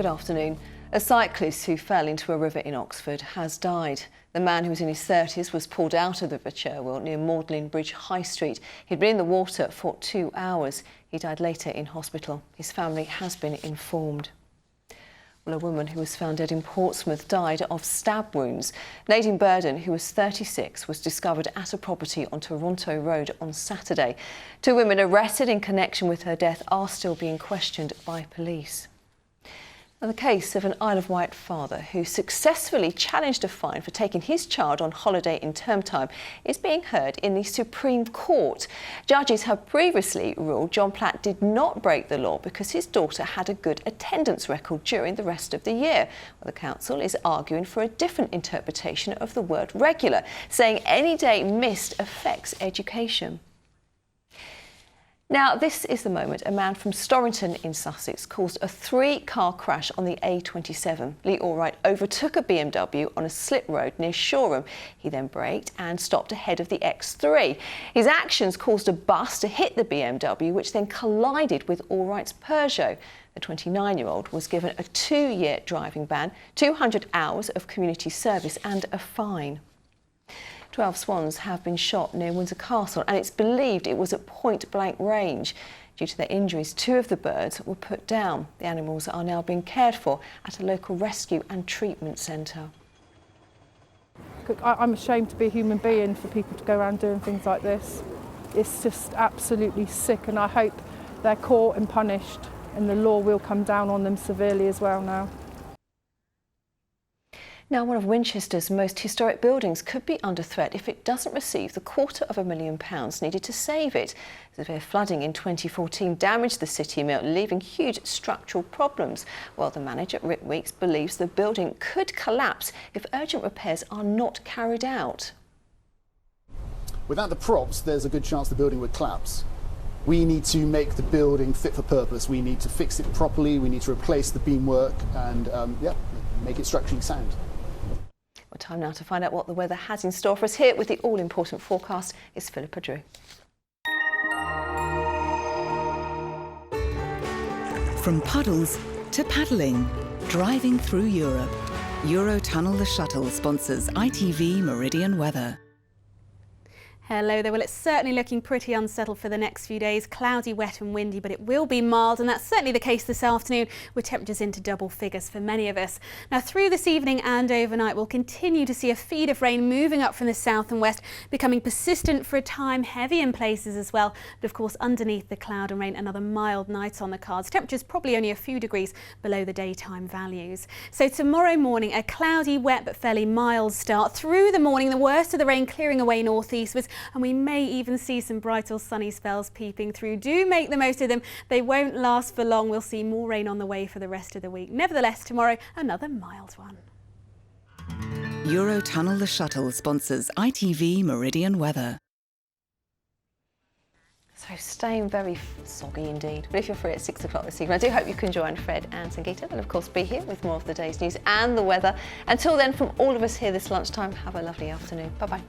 Good afternoon. A cyclist who fell into a river in Oxford has died. The man, who was in his 30s, was pulled out of the River Cherwell near Magdalen Bridge High Street. He'd been in the water for 2 hours. He died later in hospital. His family has been informed. Well, a woman who was found dead in Portsmouth died of stab wounds. Nadine Burden, who was 36, was discovered at a property on Toronto Road on Saturday. 2 women arrested in connection with her death are still being questioned by police. Now, the case of an Isle of Wight father who successfully challenged a fine for taking his child on holiday in term time is being heard in the Supreme Court. Judges have previously ruled John Platt did not break the law because his daughter had a good attendance record during the rest of the year. Well, the council is arguing for a different interpretation of the word regular, saying any day missed affects education. Now, this is the moment a man from Storrington in Sussex caused a 3-car crash on the A27. Lee Allwright overtook a BMW on a slip road near Shoreham. He then braked and stopped ahead of the X3. His actions caused a bus to hit the BMW, which then collided with Allwright's Peugeot. The 29-year-old was given a 2-year driving ban, 200 hours of community service and a fine. 12 swans have been shot near Windsor Castle, and it's believed it was at point-blank range. Due to their injuries, 2 of the birds were put down. The animals are now being cared for at a local rescue and treatment centre. I'm ashamed to be a human being for people to go around doing things like this. It's just absolutely sick, and I hope they're caught and punished, and the law will come down on them severely as well now. Now, one of Winchester's most historic buildings could be under threat if it doesn't receive the £250,000 needed to save it. Severe flooding in 2014 damaged the City Mill, leaving huge structural problems. Well, the manager, Rick Weeks, believes the building could collapse if urgent repairs are not carried out. Without the props, there's a good chance the building would collapse. We need to make the building fit for purpose. We need to fix it properly. We need to replace the beamwork and make it structurally sound. Well, time now to find out what the weather has in store for us. Here with the all-important forecast is Philippa Drew. From puddles to paddling, driving through Europe. Eurotunnel the Shuttle sponsors ITV Meridian weather. Hello there. Well, it's certainly looking pretty unsettled for the next few days. Cloudy, wet and windy, but it will be mild, and that's certainly the case this afternoon, with temperatures into double figures for many of us. Now, through this evening and overnight, we'll continue to see a feed of rain moving up from the south and west, becoming persistent for a time, heavy in places as well. But of course, underneath the cloud and rain, another mild night on the cards. Temperatures probably only a few degrees below the daytime values. So tomorrow morning, a cloudy, wet but fairly mild start. Through the morning, the worst of the rain clearing away northeastwards, and we may even see some bright or sunny spells peeping through. Do make the most of them. They won't last for long. We'll see more rain on the way for the rest of the week. Nevertheless, tomorrow, another mild one. Eurotunnel the Shuttle sponsors ITV Meridian weather. So staying very soggy indeed. But if you're free at 6 o'clock this evening, I do hope you can join Fred and Sangeeta and of course be here with more of the day's news and the weather. Until then, from all of us here this lunchtime, have a lovely afternoon. Bye-bye.